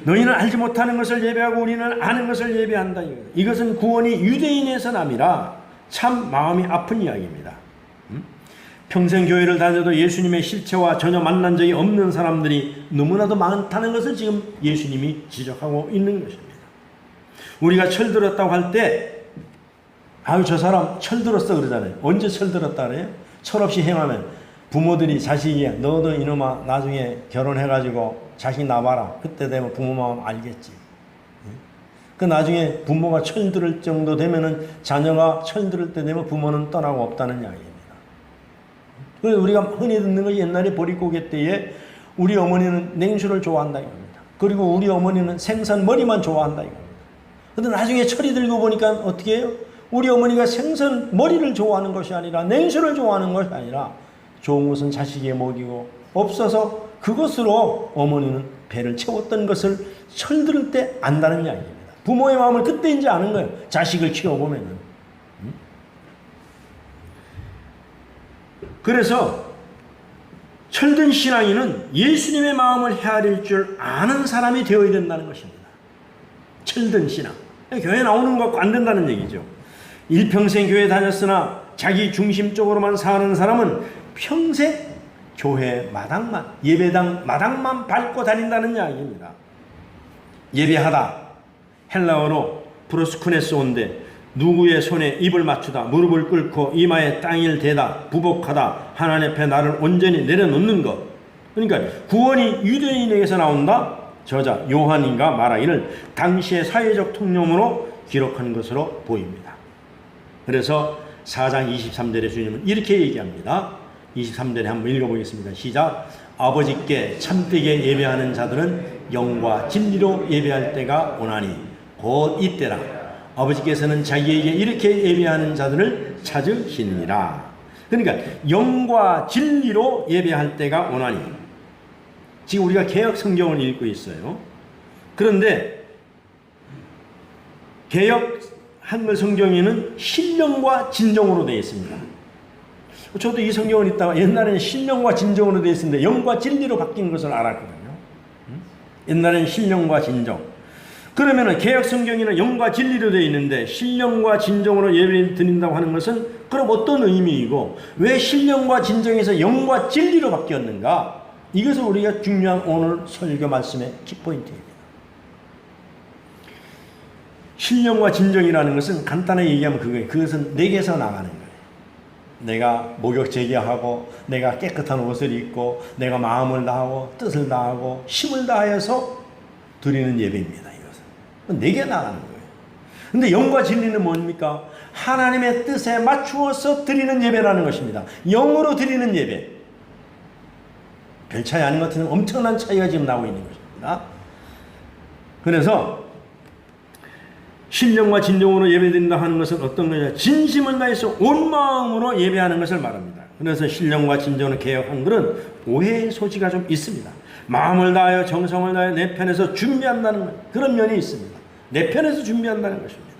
너희는 알지 못하는 것을 예배하고 우리는 아는 것을 예배한다. 이것은 구원이 유대인에서 남이라. 참 마음이 아픈 이야기입니다. 평생 교회를 다녀도 예수님의 실체와 전혀 만난 적이 없는 사람들이 너무나도 많다는 것을 지금 예수님이 지적하고 있는 것입니다. 우리가 철들었다고 할 때 아유 저 사람 철들었어 그러잖아요. 언제 철들었다 그래요? 철없이 행하면 부모들이 자식이 너도 이놈아 나중에 결혼해가지고 자식 낳아라. 그때 되면 부모 마음 알겠지. 그 나중에 부모가 철들을 정도 되면은 자녀가 철들을 때 되면 부모는 떠나고 없다는 이야기입니다. 그래서 우리가 흔히 듣는 거 옛날에 보릿고개 때에 우리 어머니는 냉수를 좋아한다 이겁니다. 그리고 우리 어머니는 생선 머리만 좋아한다 이겁니다. 근데 나중에 철이 들고 보니까 어떻게 해요? 우리 어머니가 생선 머리를 좋아하는 것이 아니라 냉수를 좋아하는 것이 아니라 좋은 것은 자식에게 먹이고 없어서 그것으로 어머니는 배를 채웠던 것을 철들을 때 안다는 이야기입니다. 부모의 마음을 그때 이제 아는 거예요. 자식을 키워보면은. 그래서 철든 신앙인은 예수님의 마음을 헤아릴 줄 아는 사람이 되어야 된다는 것입니다. 철든 신앙. 교회 나오는 거 안 된다는 얘기죠. 일평생 교회 다녔으나 자기 중심적으로만 사는 사람은 평생 교회 마당만, 예배당 마당만 밟고 다닌다는 이야기입니다. 예배하다, 헬라어로 프로스쿠네스온데 누구의 손에 입을 맞추다, 무릎을 꿇고 이마에 땅을 대다, 부복하다, 하나님 앞에 나를 온전히 내려놓는 것. 그러니까 구원이 유대인에게서 나온다. 저자 요한인가 말하기를 당시의 사회적 통념으로 기록한 것으로 보입니다. 그래서 4장 23절에 주님은 이렇게 얘기합니다. 23절에 한번 읽어보겠습니다. 시작. 아버지께 참되게 예배하는 자들은 영과 진리로 예배할 때가 오나니 곧 이때라. 아버지께서는 자기에게 이렇게 예배하는 자들을 찾으시느니라. 그러니까 영과 진리로 예배할 때가 오나니. 지금 우리가 개역 성경을 읽고 있어요. 그런데 개역 한글 성경에는 신령과 진정으로 되어 있습니다. 저도 이 성경을 읽다가 옛날에는 신령과 진정으로 되어 있었는데 영과 진리로 바뀐 것을 알았거든요. 옛날에는 신령과 진정. 그러면은 개역 성경에는 영과 진리로 되어 있는데 신령과 진정으로 예배를 드린다고 하는 것은 그럼 어떤 의미이고 왜 신령과 진정에서 영과 진리로 바뀌었는가? 이것을 우리가 중요한 오늘 설교 말씀의 키포인트입니다. 신령과 진정이라는 것은 간단하게 얘기하면 그거예요. 그것은 내게서 나가는 거예요. 내가 목욕 제기하고 내가 깨끗한 옷을 입고 내가 마음을 다하고 뜻을 다하고 힘을 다하여서 드리는 예배입니다. 이것은 내게 나가는 거예요. 근데 영과 진리는 뭡니까? 하나님의 뜻에 맞추어서 드리는 예배라는 것입니다. 영으로 드리는 예배. 별 차이 아닌 것 같은 엄청난 차이가 지금 나오고 있는 것입니다. 그래서 신령과 진정으로 예배드린다 하는 것은 어떤 거냐? 진심을 다해서 온 마음으로 예배하는 것을 말합니다. 그래서 신령과 진정으로 개혁한 글은 오해의 소지가 좀 있습니다. 마음을 다하여 정성을 다하여 내 편에서 준비한다는 그런 면이 있습니다. 내 편에서 준비한다는 것입니다.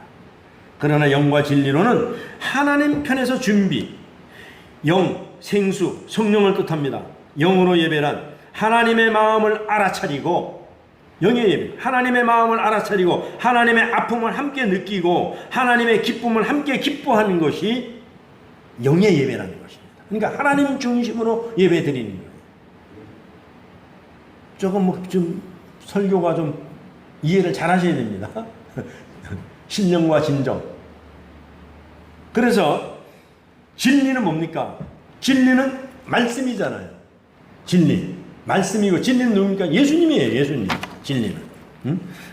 그러나 영과 진리로는 하나님 편에서 준비, 영, 생수, 성령을 뜻합니다. 영으로 예배란 하나님의 마음을 알아차리고 영의 예배, 하나님의 마음을 알아차리고 하나님의 아픔을 함께 느끼고 하나님의 기쁨을 함께 기뻐하는 것이 영의 예배라는 것입니다. 그러니까 하나님 중심으로 예배 드리는 거예요. 조금 좀 설교가 좀 이해를 잘 하셔야 됩니다. 신령과 진정. 그래서 진리는 뭡니까? 진리는 말씀이잖아요. 진리. 말씀이고 진리는 누굽니까? 예수님이에요. 예수님. 진리는.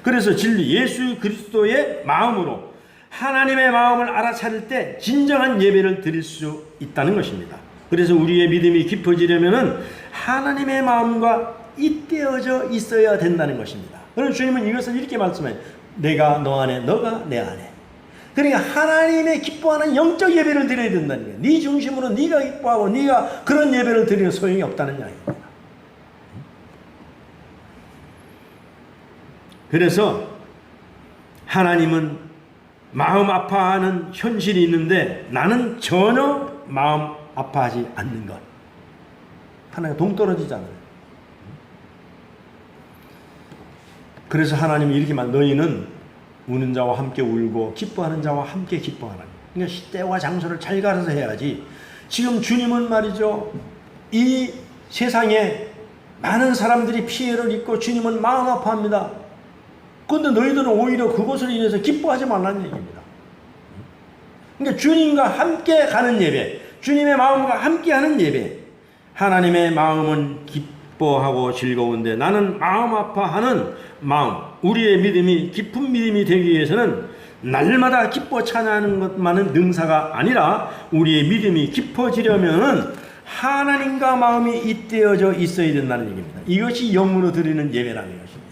그래서 진리, 예수 그리스도의 마음으로 하나님의 마음을 알아차릴 때 진정한 예배를 드릴 수 있다는 것입니다. 그래서 우리의 믿음이 깊어지려면은 하나님의 마음과 잇대어져 있어야 된다는 것입니다. 그래서 주님은 이것을 이렇게 말씀해요. 내가 너 안에, 너가 내 안에. 그러니까 하나님의 기뻐하는 영적 예배를 드려야 된다는 거예요. 네 중심으로 네가 기뻐하고 네가 그런 예배를 드리는 소용이 없다는 이야기입니다. 그래서 하나님은 마음 아파하는 현실이 있는데 나는 전혀 마음 아파하지 않는 것. 하나가 동떨어지잖아요. 그래서 하나님이 이렇게 말, 너희는 우는 자와 함께 울고 기뻐하는 자와 함께 기뻐하라. 그러니까 시대와 장소를 잘 가려서 해야지. 지금 주님은 말이죠, 이 세상에 많은 사람들이 피해를 입고 주님은 마음 아파합니다. 그런데 너희들은 오히려 그것을 인해서 기뻐하지 말라는 얘기입니다. 그러니까 주님과 함께 가는 예배, 주님의 마음과 함께 하는 예배, 하나님의 마음은 기뻐하고 즐거운데 나는 마음 아파하는 마음, 우리의 믿음이 깊은 믿음이 되기 위해서는 날마다 기뻐 찬양하는 것만은 능사가 아니라 우리의 믿음이 깊어지려면 하나님과 마음이 잇대어져 있어야 된다는 얘기입니다. 이것이 영으로 드리는 예배라는 것입니다.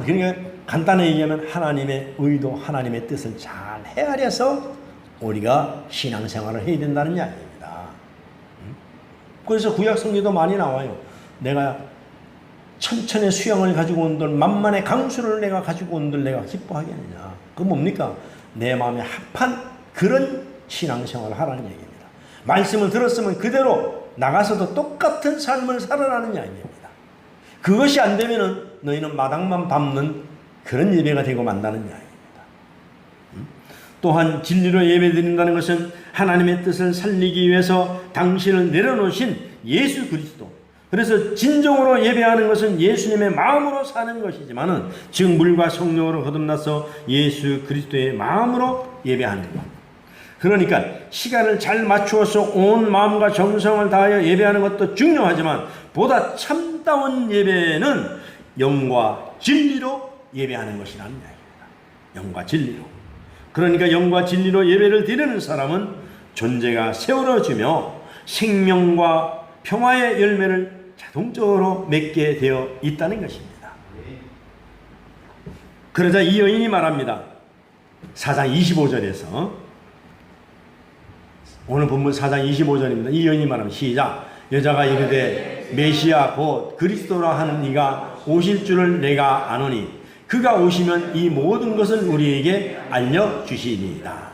그러니까 간단히 얘기하면 하나님의 의도, 하나님의 뜻을 잘 헤아려서 우리가 신앙생활을 해야 된다는 이야기입니다. 그래서 구약 성경도 많이 나와요. 내가 천천의 수양을 가지고 온들, 만만의 강수를 내가 가지고 온들 내가 기뻐하겠느냐. 그건 뭡니까? 내 마음에 합한 그런 신앙생활을 하라는 얘기입니다. 말씀을 들었으면 그대로 나가서도 똑같은 삶을 살아라는 이야기입니다. 그것이 안 되면은 너희는 마당만 밟는 그런 예배가 되고 만다는 이야기입니다. 또한 진리로 예배드린다는 것은 하나님의 뜻을 살리기 위해서 당신을 내려놓으신 예수 그리스도, 그래서 진정으로 예배하는 것은 예수님의 마음으로 사는 것이지만은 즉 물과 성령으로 거듭나서 예수 그리스도의 마음으로 예배하는 것. 그러니까 시간을 잘 맞추어서 온 마음과 정성을 다하여 예배하는 것도 중요하지만 보다 참다운 예배는 영과 진리로 예배하는 것이라는 이야기입니다. 영과 진리로. 그러니까 영과 진리로 예배를 드리는 사람은 존재가 세워져며 생명과 평화의 열매를 자동적으로 맺게 되어 있다는 것입니다. 그러자 이 여인이 말합니다. 4장 25절에서 오늘 본문 4장 25절입니다. 이 여인이 말합니다. 시작. 여자가 이르되 메시아 곧 그리스도라 하는 이가 오실 줄을 내가 아노니 그가 오시면 이 모든 것을 우리에게 알려주시리이다.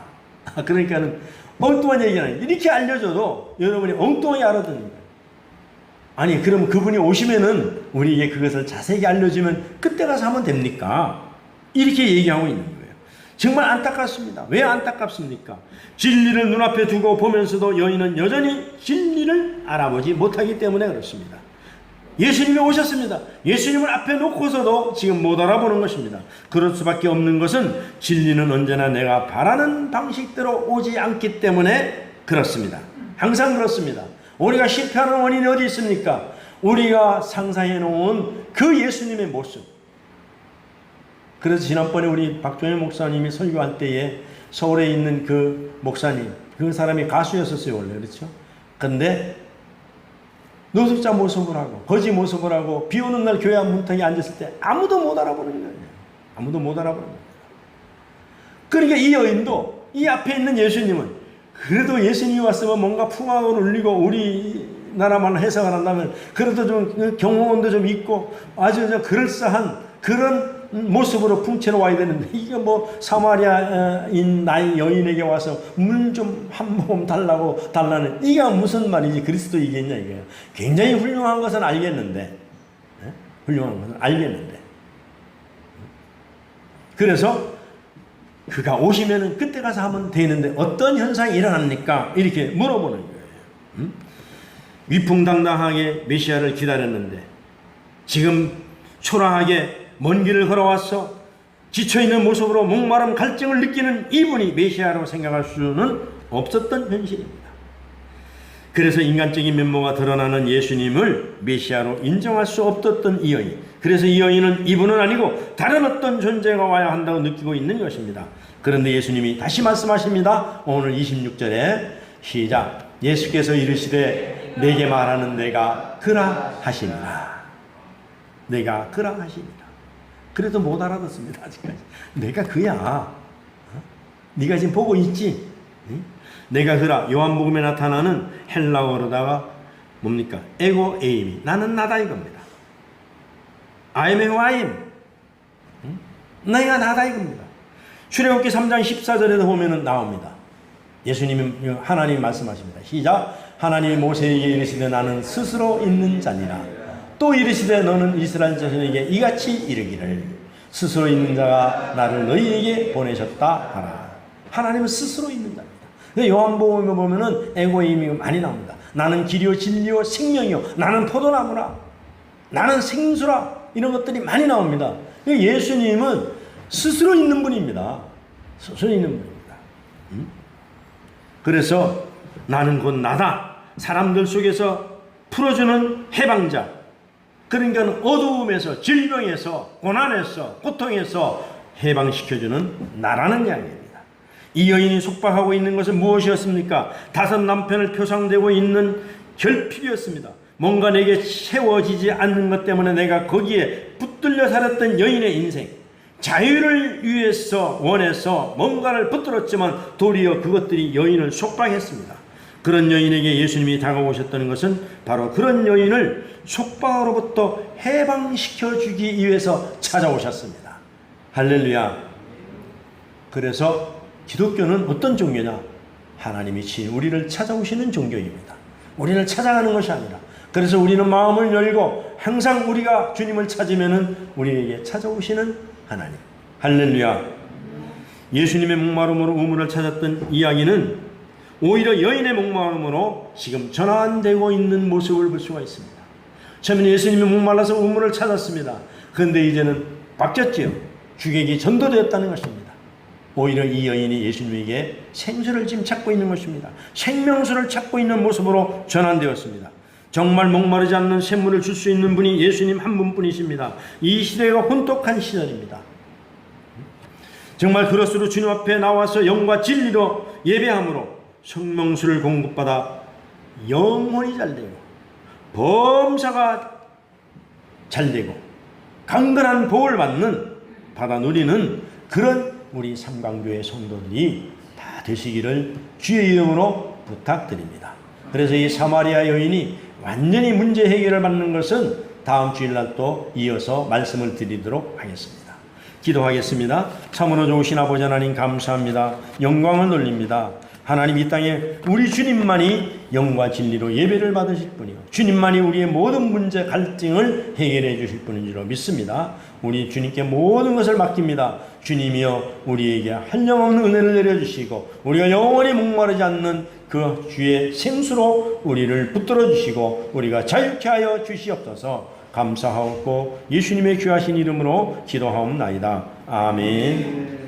그러니까는 엉뚱한 얘기는 아니에요. 이렇게 알려줘도 여러분이 엉뚱하게 알아듣는 거예요. 아니 그럼 그분이 오시면은 우리에게 그것을 자세히 알려주면 그때 가서 하면 됩니까? 이렇게 얘기하고 있는 거예요. 정말 안타깝습니다. 왜 안타깝습니까? 진리를 눈앞에 두고 보면서도 여인은 여전히 진리를 알아보지 못하기 때문에 그렇습니다. 예수님이 오셨습니다. 예수님을 앞에 놓고서도 지금 못 알아보는 것입니다. 그럴 수밖에 없는 것은 진리는 언제나 내가 바라는 방식대로 오지 않기 때문에 그렇습니다. 항상 그렇습니다. 우리가 실패하는 원인이 어디 있습니까? 우리가 상상해 놓은 그 예수님의 모습. 그래서 지난번에 우리 박종현 목사님이 설교할 때에 서울에 있는 그 목사님, 그 사람이 가수였었어요 원래. 그렇죠? 근데 노숙자 모습을 하고 거지 모습을 하고 비 오는 날 교회 문턱에 앉았을 때 아무도 못 알아보는 거예요. 아무도 못 알아보는 거예요. 그러니까 이 여인도 이 앞에 있는 예수님은 그래도 예수님이 왔으면 뭔가 풍악을 울리고 우리나라만 해석을 한다면 그래도 좀 경호원도 좀 있고 아주 그럴싸한 그런 모습으로 풍채로 와야 되는데 이게 뭐 사마리아인 나이 여인에게 와서 물 좀 한 모금 달라는 이게 무슨 말이지 그리스도이겠냐 이게요. 굉장히 훌륭한 것은 알겠는데 훌륭한 것은 알겠는데 그래서 그가 오시면은 그때 가서 하면 되는데 어떤 현상이 일어납니까? 이렇게 물어보는 거예요. 위풍당당하게 메시아를 기다렸는데 지금 초라하게 먼 길을 걸어와서 지쳐있는 모습으로 목마름 갈증을 느끼는 이분이 메시아로 생각할 수는 없었던 현실입니다. 그래서 인간적인 면모가 드러나는 예수님을 메시아로 인정할 수 없었던 이 여인. 그래서 이 여인은 이분은 아니고 다른 어떤 존재가 와야 한다고 느끼고 있는 것입니다. 그런데 예수님이 다시 말씀하십니다. 오늘 26절에 시작. 예수께서 이르시되 내게 말하는 내가 그라 하시니라. 내가 그라 하시니라. 그래도 못 알아듣습니다. 아직까지. 내가 그야. 네가 지금 보고 있지? 내가 그라. 요한복음에 나타나는 헬라어로다가 뭡니까? 에고 에이미. 나는 나다 이겁니다. I am who I am. 내가 나다 이겁니다. 출애굽기 3장 14절에도 보면은 나옵니다. 예수님이 하나님이 말씀하십니다. 시작. 하나님이 모세에게 이르시되 나는 스스로 있는 자니라. 또 이르시되 너는 이스라엘 자손에게 이같이 이르기를 스스로 있는 자가 나를 너희에게 보내셨다 하라. 하나님은 스스로 있는 자입니다. 요한복음에 보면은 에고임이 많이 나옵니다. 나는 길이요 진리요 생명이요 나는 포도나무라 나는 생수라 이런 것들이 많이 나옵니다. 예수님은 스스로 있는 분입니다. 스스로 있는 분입니다. 그래서 나는 곧 나다. 사람들 속에서 풀어주는 해방자, 그러니까 어두움에서, 질병에서, 고난에서, 고통에서 해방시켜주는 나라는 이야기입니다. 이 여인이 속박하고 있는 것은 무엇이었습니까? 5 남편을 표상되고 있는 결핍이었습니다. 뭔가 내게 채워지지 않는 것 때문에 내가 거기에 붙들려 살았던 여인의 인생, 자유를 위해서 원해서 뭔가를 붙들었지만 도리어 그것들이 여인을 속박했습니다. 그런 여인에게 예수님이 다가오셨다는 것은 바로 그런 여인을 속박으로부터 해방시켜 주기 위해서 찾아오셨습니다. 할렐루야. 그래서 기독교는 어떤 종교냐? 하나님이 친 우리를 찾아오시는 종교입니다. 우리를 찾아가는 것이 아니라, 그래서 우리는 마음을 열고 항상 우리가 주님을 찾으면은 우리에게 찾아오시는 하나님. 할렐루야. 예수님의 목마름으로 우물을 찾았던 이야기는 오히려 여인의 목마름으로 지금 전환되고 있는 모습을 볼 수가 있습니다. 처음에 예수님이 목말라서 우물을 찾았습니다. 그런데 이제는 바뀌었지요. 주객이 전도되었다는 것입니다. 오히려 이 여인이 예수님에게 생수를 지금 찾고 있는 것입니다. 생명수를 찾고 있는 모습으로 전환되었습니다. 정말 목마르지 않는 샘물을 줄 수 있는 분이 예수님 한 분뿐이십니다. 이 시대가 혼독한 시절입니다. 정말 그릇으로 주님 앞에 나와서 영과 진리로 예배함으로 생명수를 공급받아 영혼이 잘되고 범사가 잘되고 강건한 복을 받아 누리는 그런 우리 삼강교회 성도들이 다 되시기를 주의 이름으로 부탁드립니다. 그래서 이 사마리아 여인이 완전히 문제 해결을 받는 것은 다음 주일날 또 이어서 말씀을 드리도록 하겠습니다. 기도하겠습니다. 참으로 좋으신 아버지 하나님 감사합니다. 영광을 돌립니다. 하나님, 이 땅에 우리 주님만이 영과 진리로 예배를 받으실 분이요, 주님만이 우리의 모든 문제 갈등을 해결해 주실 분인 줄로 믿습니다. 우리 주님께 모든 것을 맡깁니다. 주님이여 우리에게 한량없는 은혜를 내려주시고 우리가 영원히 목마르지 않는 그 주의 생수로 우리를 붙들어 주시고 우리가 자유케 하여 주시옵소서. 감사하옵고 예수님의 귀하신 이름으로 기도하옵나이다. 아멘.